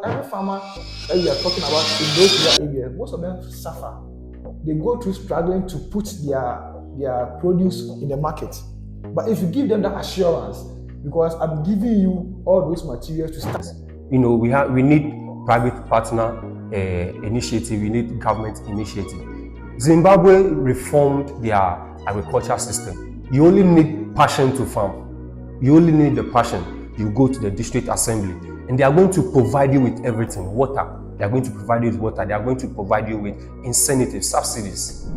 every farmer that we are talking about in those areas, most of them suffer. They go through struggling to put their produce in the market. But if you give them that assurance, because I'm giving you all those materials to start. We need private partner initiative, we need government initiative. Zimbabwe reformed their agriculture system. You only need passion to farm. You only need the passion. You go to the district assembly and they are going to provide you with everything. Water. They are going to provide you with water. They are going to provide you with incentives, subsidies.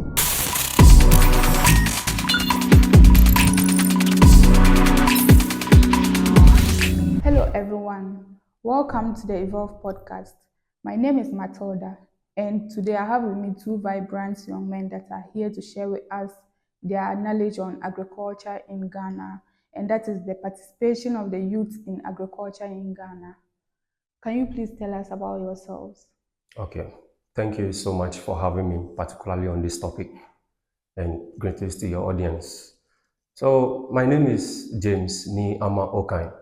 Hello everyone, welcome to the Evolve podcast. My name is Matilda and today I have with me two vibrant young men that are here to share with us their knowledge on agriculture in Ghana, and that is the participation of the youth in agriculture in Ghana. Can you please tell us about yourselves? Okay, thank you so much for having me, particularly on this topic, and greetings to your audience. So my name is James Ni Ama Okai,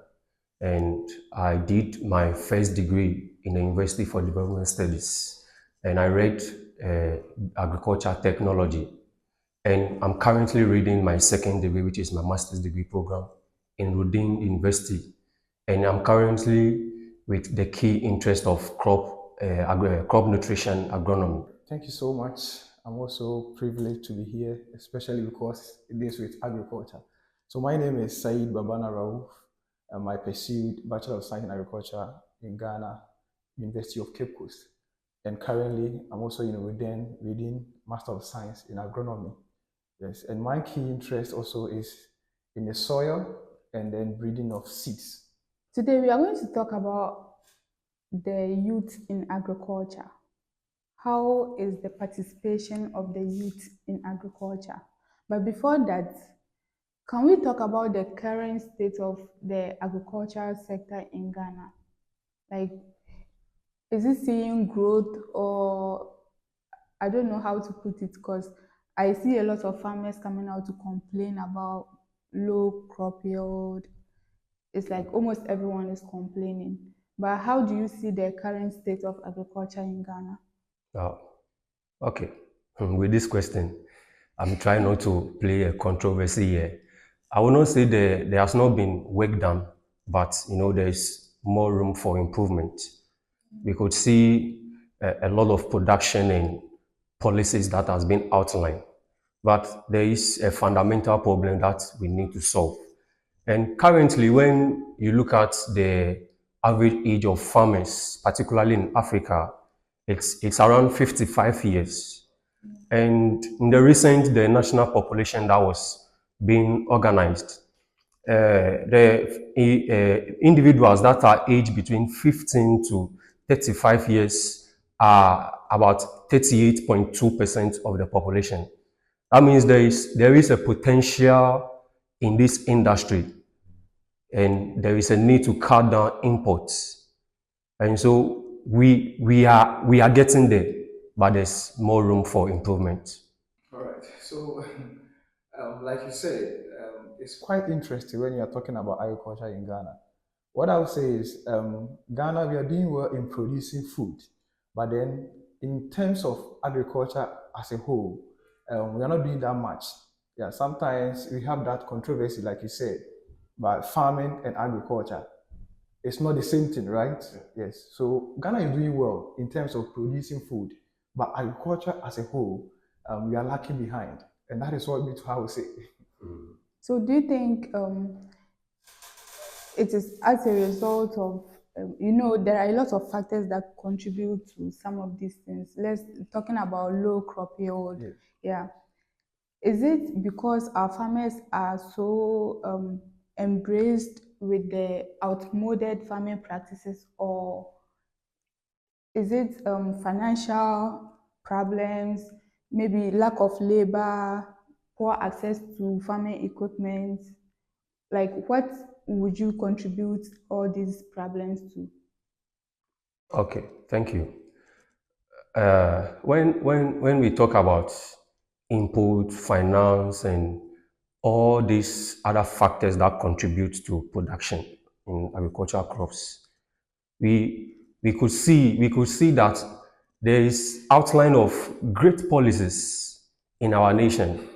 and I did my first degree in the University for Development Studies, and I read agriculture technology, and I'm currently reading my second degree, which is my master's degree program in Rudin University, and I'm currently with the key interest of crop nutrition agronomy. Thank you so much. I'm also privileged to be here, especially because it deals with agriculture. So my name is Said Babana Raouf. I pursued Bachelor of Science in Agriculture in Ghana, University of Cape Coast. And currently, I'm also in Ruden reading Master of Science in Agronomy. Yes, and my key interest also is in the soil and then breeding of seeds. Today we are going to talk about the youth in agriculture. How is the participation of the youth in agriculture? But before that, can we talk about the current state of the agricultural sector in Ghana? Like, is it seeing growth, or I don't know how to put it, because I see a lot of farmers coming out to complain about low crop yield. It's like almost everyone is complaining. But how do you see the current state of agriculture in Ghana? Okay, with this question, I'm trying not to play a controversy here. I will not say there has not been work done, but there is more room for improvement. We could see a lot of production and policies that has been outlined, but there is a fundamental problem that we need to solve. And currently, when you look at the average age of farmers, particularly in Africa, it's around 55 years. And in the national population that was being organized, the individuals that are aged between 15 to 35 years are about 38.2% of the population. That means there is a potential in this industry, and there is a need to cut down imports. And so we are getting there, but there's more room for improvement. All right. So, like you said, it's quite interesting when you are talking about agriculture in Ghana. What I would say is, Ghana, we are doing well in producing food, but then in terms of agriculture as a whole, we are not doing that much. Yeah, sometimes we have that controversy, like you said, but farming and agriculture, it's not the same thing, right? Yes. So Ghana is doing well in terms of producing food, but agriculture as a whole, we are lacking behind, and that is what me too, I would say. So do you think it is as a result of, there are a lot of factors that contribute to some of these things. Let's talking about low crop yield. Yeah. Is it because our farmers are so embraced with the outmoded farming practices, or is it financial problems, maybe lack of labor, poor access to farming equipment? Like, what would you contribute all these problems to? Okay, thank you. When we talk about input, finance, and all these other factors that contribute to production in agricultural crops, we we could see that there is outline of great policies in our nation.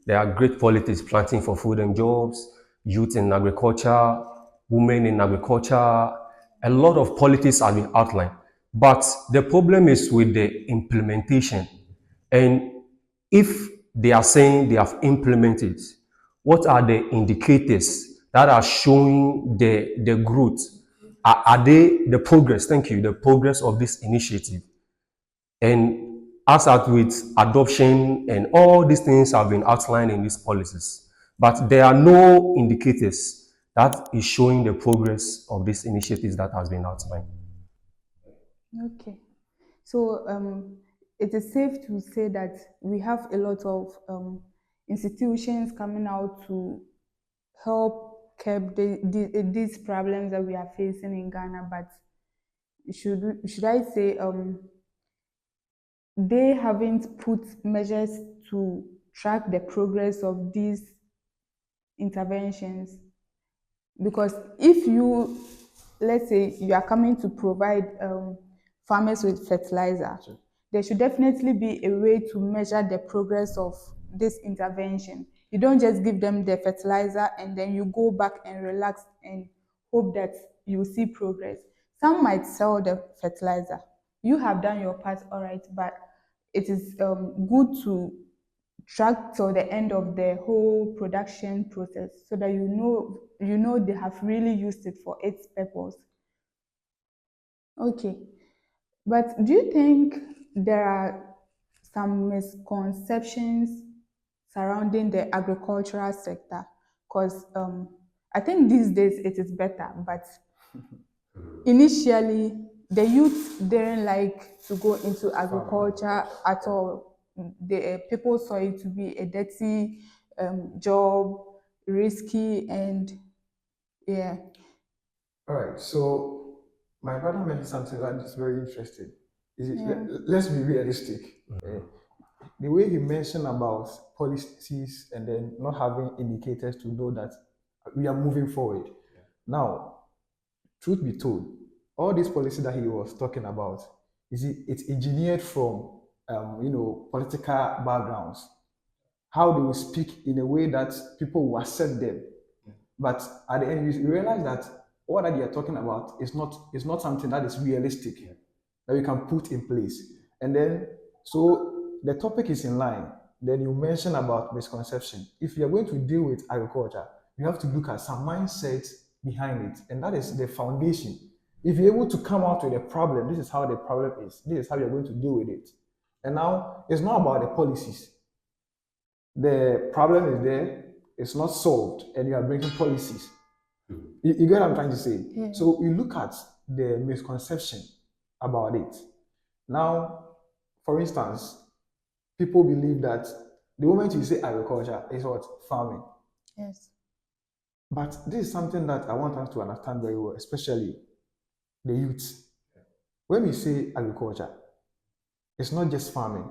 There are great policies: planting for food and jobs, youth in agriculture, women in agriculture. A lot of policies have been outlined. But the problem is with the implementation. And if they are saying they have implemented, what are the indicators that are showing the growth? Are they the progress? Thank you, the progress of this initiative. And as at with adoption and all these things have been outlined in these policies, but there are no indicators that is showing the progress of these initiatives that has been outlined. Okay. So it is safe to say that we have a lot of institutions coming out to help curb these problems that we are facing in Ghana. But should I say they haven't put measures to track the progress of these interventions? Because if you, let's say you are coming to provide farmers with fertilizer, there should definitely be a way to measure the progress of this intervention. You don't just give them the fertilizer and then you go back and relax and hope that you see progress. Some might sell the fertilizer. You have done your part, all right, but it is good to track till the end of the whole production process so that you know they have really used it for its purpose. Okay, but do you think there are some misconceptions surrounding the agricultural sector? Because I think these days it is better, but initially the youth didn't like to go into agriculture at all. The people saw it to be a dirty job, risky, and yeah. All right. So my brother mentioned something that is very interesting. Yeah. Let's be realistic. The way he mentioned about policies and then not having indicators to know that we are moving forward. Now, truth be told, all these policies that he was talking about, it's engineered from political backgrounds, how they will speak in a way that people will accept them. But at the end, you realize that what that they are talking about is not something that is realistic that we can put in place. And then, so the topic is in line. Then you mention about misconception. If you are going to deal with agriculture, you have to look at some mindset behind it, and that is the foundation. If you're able to come out with a problem, this is how the problem is. This is how you're going to deal with it. And now it's not about the policies. The problem is there, it's not solved, and you are bringing policies. You get what I'm trying to say? Yeah. So you look at the misconception about it. Now, for instance, people believe that the moment you say agriculture is what? Farming. Yes. But this is something that I want us to understand very well, especially the youth. When we say agriculture, it's not just farming.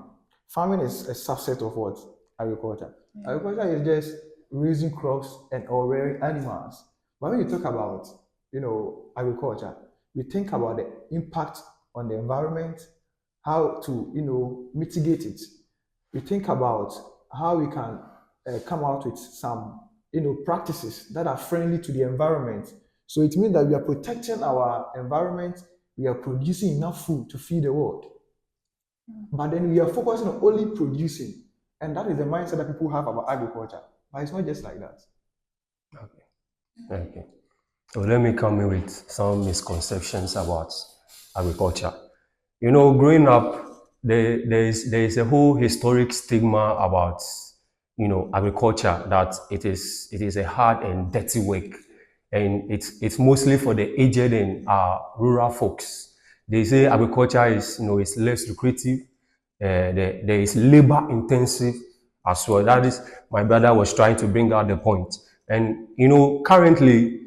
Farming is a subset of what? Agriculture. Yeah. Agriculture is just raising crops and or rearing animals. But when you talk about, agriculture, we think about the impact on the environment, how to, mitigate it. We think about how we can come out with some, practices that are friendly to the environment. So it means that we are protecting our environment, we are producing enough food to feed the world. But then we are focusing on only producing. And that is the mindset that people have about agriculture. But it's not just like that. Okay. So let me come in with some misconceptions about agriculture. Growing up, there is a whole historic stigma about agriculture, that it is a hard and dirty work, and it's mostly for the aged and rural folks. They say agriculture is less lucrative. There is labor intensive as well. That is, my brother was trying to bring out the point. And currently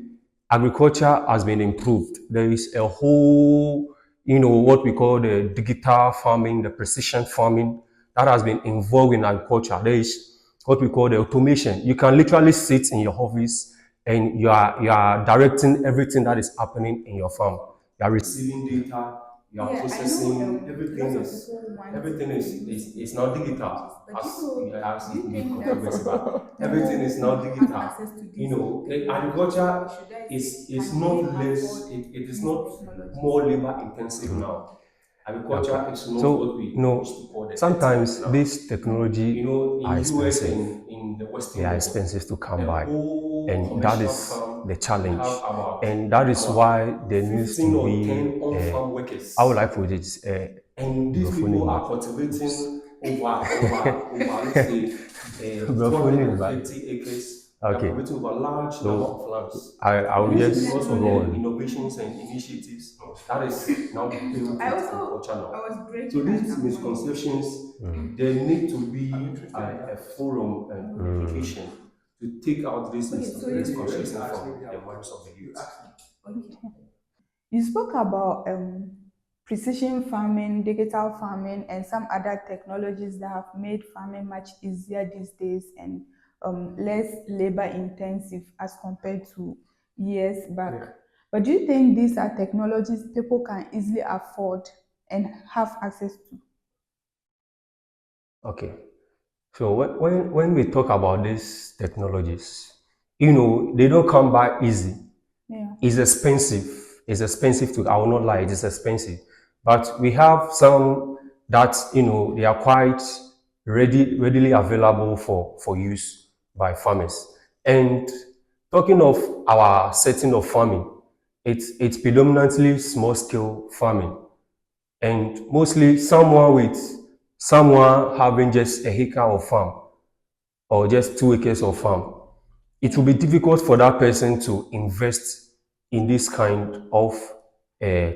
agriculture has been improved. There is a whole, what we call the digital farming, the precision farming that has been involved in agriculture. There is what we call the automation. You can literally sit in your office and you are directing everything that is happening in your farm. you are receiving data, you are Yeah, I know processing, lots of people want everything to use is these now technologies, digital. but As do it you may be think that controversial, but everything more is now would have digital. access to You these know, technologies, or agriculture should I say, is can not they afford less, it is these not technologies? more labor intensive now. Okay. Agriculture is not what So, we you know, used to call the dirty sometimes now. this technology are Okay. in US and in the Okay. Western they are world, expensive to come Okay. by. Okay. And that Okay. is the challenge. And that is why there needs to 15 or be, 10 on-farm workers. how would I put it? And these people are cultivating over let's say, 250 acres. They are Okay. cultivating over a large number So of lands. I will And this is just because of go the on. innovations and initiatives that is now built I into also agriculture I now. was So breaking at these some point. misconceptions, there need to be a forum and education to take out this Okay, so misconception from the minds of the youth. okay. You spoke about precision farming, digital farming, and some other technologies that have made farming much easier these days and less labor intensive as compared to years back. Yeah. But do you think these are technologies people can easily afford and have access to? Okay. So when we talk about these technologies, you know, they don't come by easy. Yeah. It's expensive. It's expensive to, I will not lie, it is expensive. But we have some that, you know, they are quite readily available for use by farmers. And talking of our setting of farming, it's predominantly small scale farming. And mostly someone having just a acre of farm or just 2 acres of farm, it will Yeah. be difficult for that person to invest in this kind of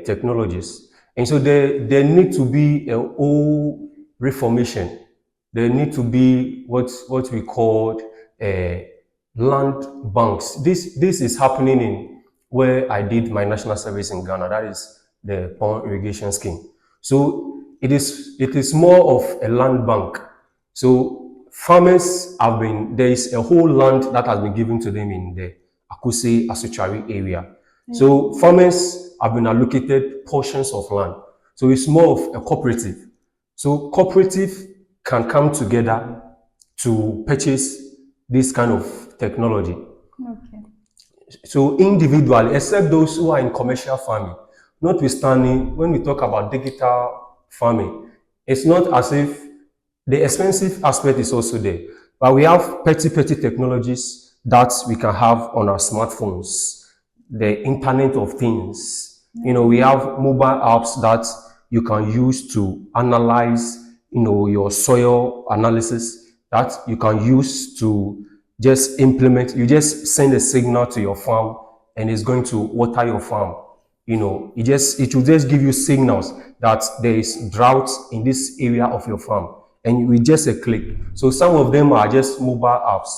technologies. And so there need to be a whole reformation. There need to be what we call uh, land banks. This is happening in where I did my national service in Ghana. That is the pond irrigation scheme. So it is more of a land bank. So farmers have been, there is a whole land that has been given to them in the Akuse Asuchari area. Yeah. So farmers have been allocated portions of land. So it's more of a cooperative. So cooperative can come together to purchase this kind of technology. Okay. So individually, except those who are in commercial farming, notwithstanding, when we talk about digital farming, it's not as if the expensive aspect is also there, but we have petty technologies that we can have on our smartphones, the Internet of Things. You know, Yeah. we have mobile apps that you can use to analyze, you know, your soil analysis that you can use to just implement. You just send a signal to your farm and it's going to water your farm. You know, it will just give you signals that there is drought in this area of your farm, and with just a click. So some of them are just mobile apps.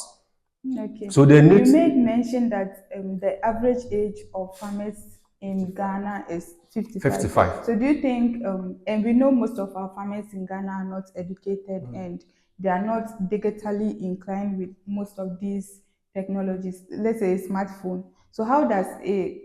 Okay. So they You need made mention that the average age of farmers in Ghana is 55. 55. So do you think, and we know most of our farmers in Ghana are not educated and they are not digitally inclined with most of these technologies, let's say a smartphone. So how does a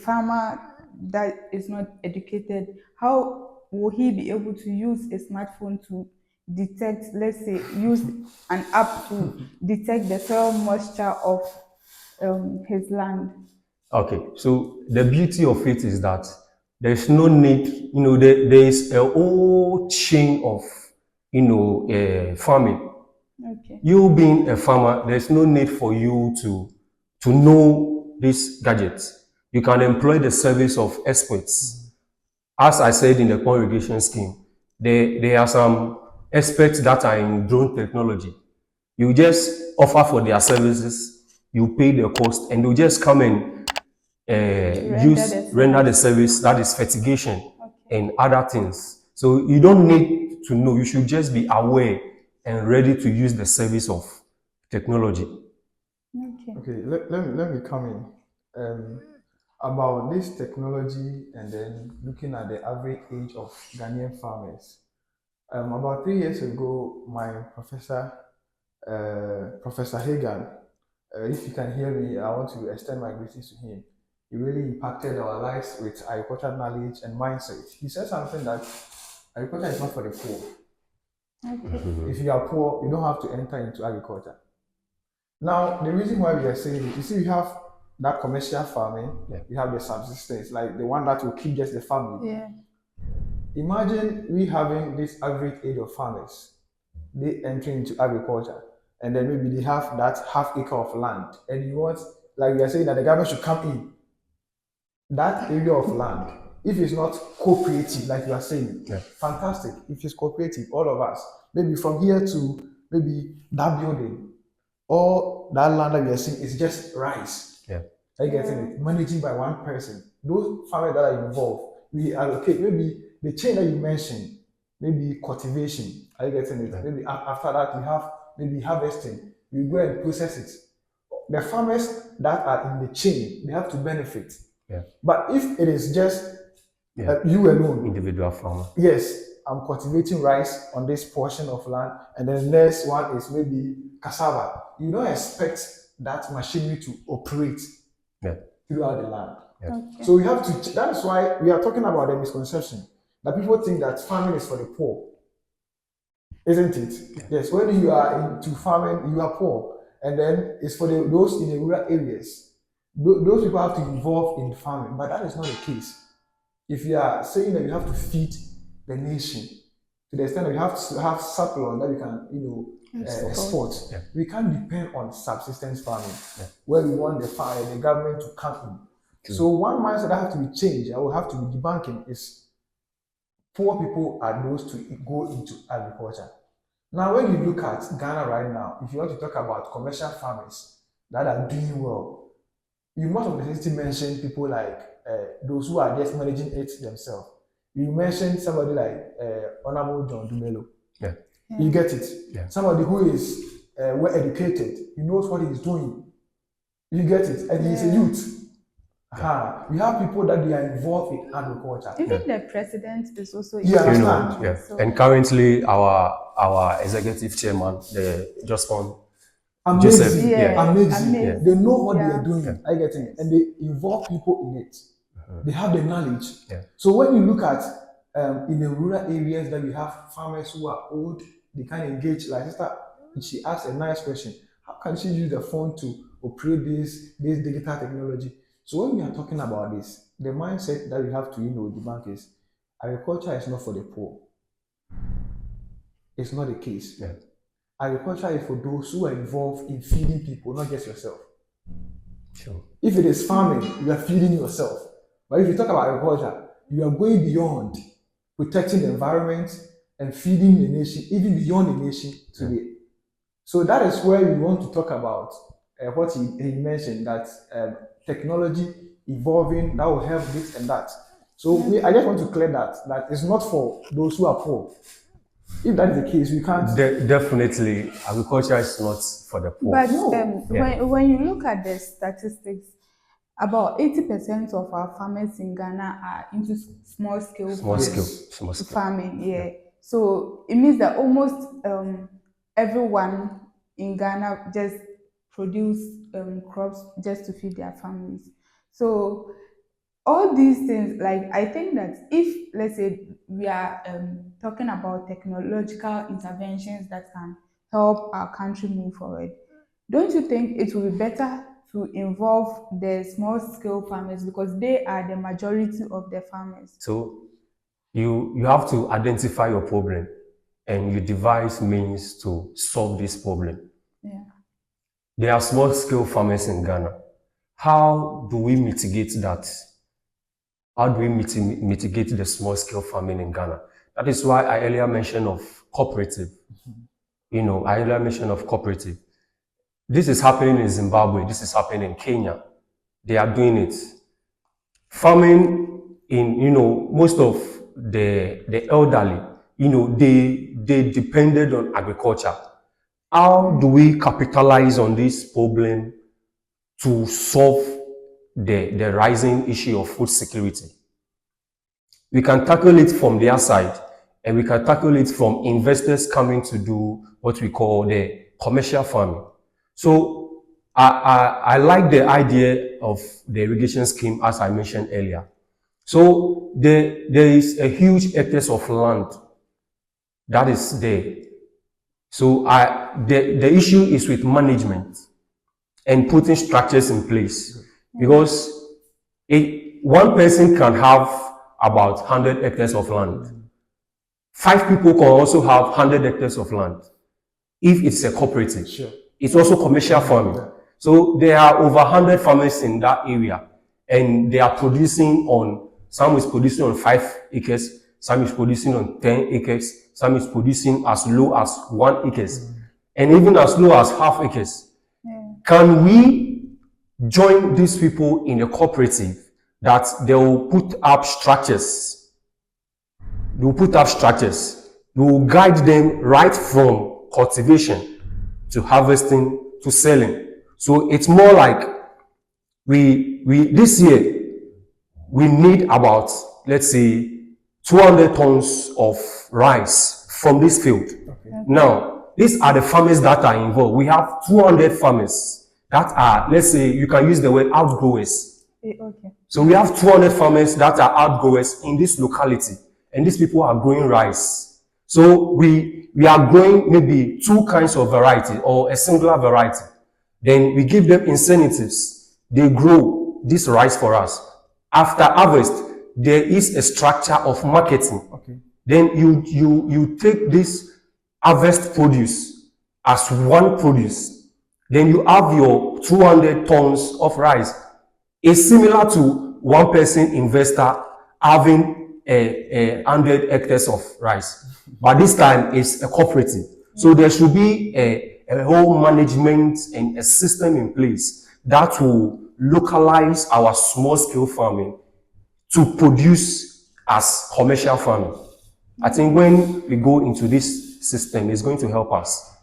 farmer that is not educated, how will he be able to use a smartphone to detect, let's say, use an app to detect the soil moisture of his land? Okay, so the beauty of it is that there's no need, you know, there is a whole chain of, you know, farming. Okay. You being a farmer, there's no need for you to know these gadgets. You can employ the service of experts. As I said in the pond irrigation scheme, there are some experts that are in drone technology. You just offer for their services, you pay the cost, and they'll just come and Render the render the service. service, that is fertigation Okay. and other things. So you don't need to know, you should just be aware and ready to use the service of technology. Okay. Okay, let me come in. About this technology and then looking at the average age of Ghanaian farmers. About 3 years ago, my professor, Professor Hagan, if you can hear me, I want to extend my greetings to him. He really impacted our lives with agricultural knowledge and mindset. He said something that agriculture is not for the poor. Okay. If you are poor, you don't have to enter into agriculture. Now, the reason why we are saying it, you see, you have that commercial farming, you have the subsistence, like the one that will keep just the family. Yeah. Imagine we having this average age of farmers, they entering into agriculture, and then maybe they have that half acre of land, and you want, like we are saying, that the government should come in that area of land. If it's not cooperative, like you are saying, fantastic. If it's cooperative, all of us, maybe from here to maybe that building, all that land that we are seeing is just rice. Are you getting it? Managing by one person. Those farmers that are involved, we allocate maybe the chain that you mentioned, maybe cultivation. Are you getting it? Maybe after that we have maybe harvesting. We go and process it. The farmers that are in the chain, they have to benefit. But if it is just you alone, individual farmer. Yes, I'm cultivating rice on this portion of land, and then the next one is maybe cassava. You don't expect that machinery to operate throughout the land. Okay. So we have to, that's why we are talking about the misconception that people think that farming is for the poor. Isn't it? Yes, when you are into farming, you are poor. And then it's for those in the rural areas. Those people have to involve in farming, but that is not the case. If you are saying that you have to feed the nation to the extent that you have to have surplus that we can, export, we can't depend on subsistence farming where we want the government to come in. So one mindset that has to be changed, I will have to be debunking, is poor people are those to go into agriculture. Now, when you look at Ghana right now, if you want to talk about commercial farmers that are doing well, you must have necessarily mention people like those who are just managing it themselves. You mentioned somebody like Honorable John Dumelo. You get it? Somebody who is well educated, he knows what he's doing. You get it? And he's a youth. We have people that they are involved in agriculture. Even the president is also So, and currently our executive chairman, the just one Joseph, amazing. They know what they are doing. I get it, and they involve people in it. They have the knowledge. So when you look at in the rural areas that we have farmers who are old, they can engage. Like sister, she asked a nice question: how can she use the phone to operate this digital technology? So when we are talking about this, the mindset that we have to debunk is agriculture is not for the poor. It's not the case. Agriculture is for those who are involved in feeding people, not just yourself. If it is farming, you are feeding yourself. But if you talk about agriculture, you are going beyond protecting the environment and feeding the nation, even beyond the nation today. So that is where we want to talk about what he mentioned, that technology evolving that will help this and that. So I just want to clear that it's not for those who are poor. If that is the case, we can't. Definitely, agriculture is not for the poor. But when you look at the statistics, about 80% of our farmers in Ghana are into small scale farming. So it means that almost everyone in Ghana just produce crops just to feed their families. So all these things, like I think that if, let's say, we are talking about technological interventions that can help our country move forward, don't you think it will be better to involve the small scale farmers, because they are the majority of the farmers? So you have to identify your problem and you devise means to solve this problem. There are small scale farmers in Ghana. How do we mitigate that? How do we mitigate the small scale farming in Ghana? That is why I earlier mentioned of cooperative. This is happening in Zimbabwe. This is happening in Kenya. They are doing it. Farming in, most of the elderly, they depended on agriculture. How do we capitalize on this problem to solve the rising issue of food security? We can tackle it from their side, and we can tackle it from investors coming to do what we call the commercial farming. So I like the idea of the irrigation scheme as I mentioned earlier. So there is a huge hectares of land that is there. So the issue is with management and putting structures in place, because one person can have about 100 hectares of land. 5 people can also have 100 hectares of land. If it's a cooperative, Sure. it's also commercial farming. Yeah. So there are over 100 farmers in that area, and they are producing on, some is producing on 5 acres, some is producing on 10 acres, some is producing as low as 1 acres, and even as low as half acres. Can we join these people in a cooperative that they will put up structures? They will put up structures. We will guide them right from cultivation to harvesting to selling. So it's more like we this year we need about, let's say, 200 tons of rice from this field. Okay. Now, these are the farmers that are involved. We have 200 farmers that are, let's say, you can use the word outgrowers. Okay. So we have 200 farmers that are outgrowers in this locality, and these people are growing rice. So we are growing maybe 2 kinds of variety or a singular variety. Then we give them incentives. They grow this rice for us. After harvest, there is a structure of marketing. Okay. Then you take this harvest produce as one produce. Then you have your 200 tons of rice. It's similar to one person investor having a 100 hectares of rice. But this time it's a cooperative. So there should be a whole management and a system in place that will localize our small scale farming to produce as commercial farming. I think when we go into this system, it's going to help us.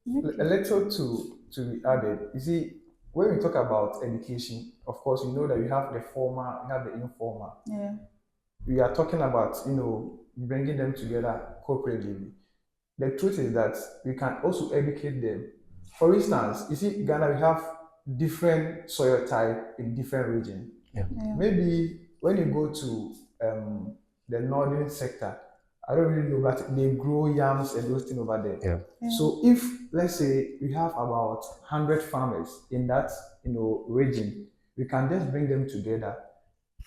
A little to be added. You see, when we talk about education, of course, you know that you have the formal, you have the informal. Yeah. We are talking about, bringing them together cooperatively. The truth is that we can also educate them. For instance, you see, Ghana, we have different soil type in different regions. Yeah. Yeah. Maybe when you go to the northern sector, I don't really know, but they grow yams and those things over there. Yeah. Yeah. So if, let's say, we have about 100 farmers in that region, we can just bring them together.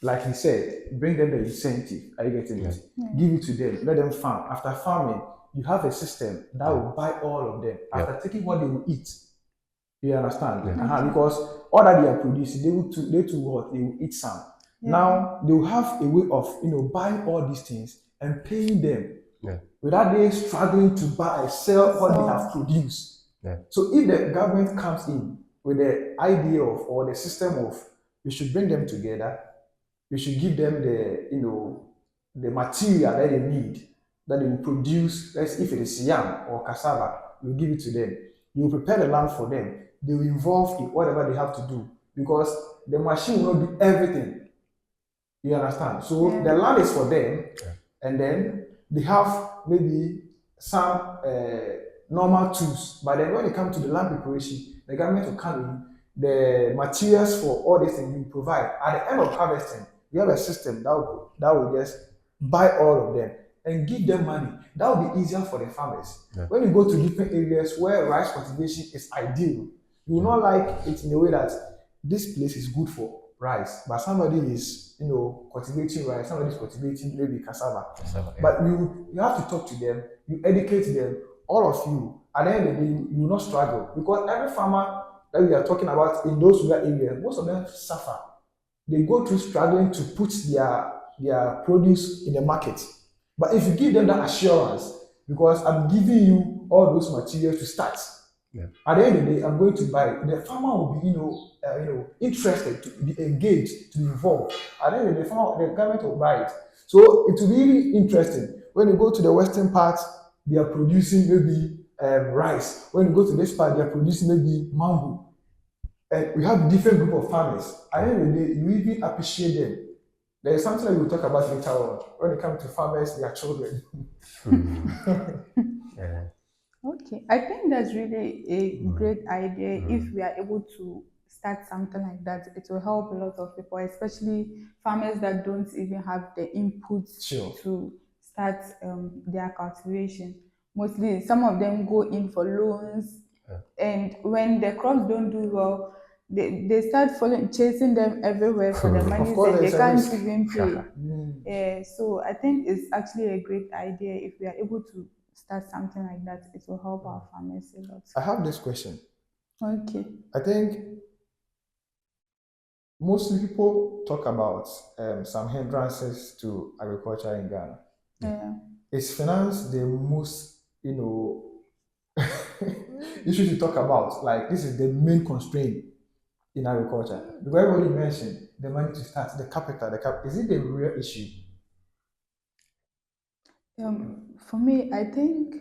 Like he said, bring them the incentive. Are you getting it? Yeah. Give it to them. Let them farm. After farming, you have a system that will buy all of them. After taking what they will eat. You understand? Yeah. Because all that they are producing, they will eat some. Yeah. Now they will have a way of buying all these things and paying them. Yeah. Without they struggling to buy, sell what they have produced. Yeah. So if the government comes in with the idea of, or the system of, we should bring them together, we should give them the material that they need, that they will produce. Let's, if it is yam or cassava, we'll give it to them. You will prepare the land for them. They will involve in whatever they have to do, because the machine will not do everything. You understand? So the land is for them, and then they have maybe some normal tools. But then when it comes to the land preparation, the government will come in, the materials for all these things you provide. At the end of harvesting, we have a system that will just buy all of them and give them money. That will be easier for the farmers. Yeah. When you go to different areas where rice cultivation is ideal, you will not like it in a way that this place is good for rice, but somebody is cultivating rice, somebody is cultivating maybe cassava. Yeah. But you have to talk to them, you educate them, all of you. At the end of the day, you will not struggle, because every farmer that we are talking about in those rural areas, most of them suffer. They go through struggling to put their produce in the market. But if you give them that assurance, because I'm giving you all those materials to start, at the end of the day, I'm going to buy it. The farmer will be, interested, to be engaged, to be involved. At the end of the day, the government will buy it. So it will be really interesting. When you go to the western part, they are producing maybe rice. When you go to this part, they are producing maybe mango. And we have different group of farmers. At the end of the day, you even appreciate them. There is something that we'll talk about later on when it comes to farmers, their children. Yeah. Okay, I think that's really a great idea. If we are able to start something like that, it will help a lot of people, especially farmers that don't even have the inputs Sure. to start their cultivation. Mostly, some of them go in for loans, and when the crops don't do well, they start following, chasing them everywhere for the Of monies, course, and they there's a can't risk. even pay. Mm. So I think it's actually a great idea. If we are able to start something like that, it will help our farmers a lot. I have this question. Okay. I think mostly people talk about some hindrances to agriculture in Ghana. Yeah. Is finance the most, issue to talk about? Like this is the main constraint in agriculture. Because everybody mentioned the money to start, the capital, is it the real issue? For me, I think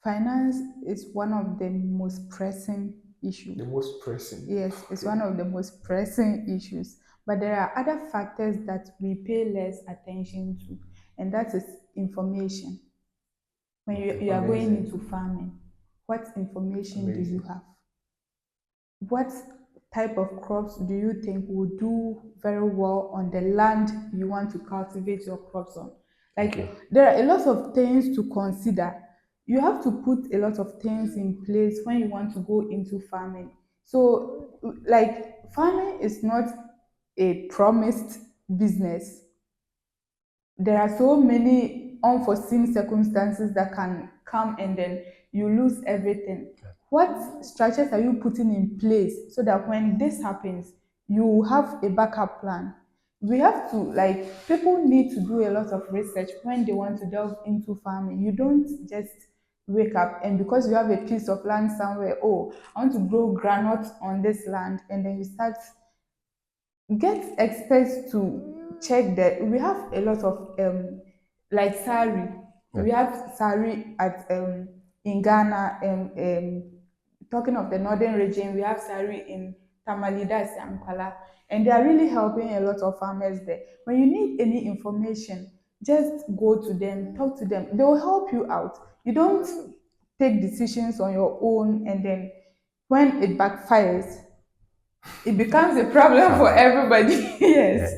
finance is one of the most pressing issues. The most pressing. Yes, it's Okay. one of the most pressing issues. But there are other factors that we pay less attention to, and that is information. When you are going Amazing. into farming, what information do you Amazing. have? What type of crops do you think will do very well on the land you want to cultivate your crops on? Okay. Like, there are a lot of things to consider. You have to put a lot of things in place when you want to go into farming. So, like, farming is not a promised business. There are so many unforeseen circumstances that can come, and then you lose everything. What structures are you putting in place so that when this happens, you have a backup plan? We have to, like, people need to do a lot of research when they want to delve into farming. You don't just wake up and because you have a piece of land somewhere, oh, I want to grow granules on this land, and then you start. Get experts to check that. We have a lot of like sari. Yeah. We have sari at in Ghana. Talking of the northern region, we have sari in Tamale, that's Ampala, and they are really helping a lot of farmers there. When you need any information, just go to them, talk to them. They will help you out. You don't take decisions on your own, and then when it backfires, it becomes a problem for everybody. Yes.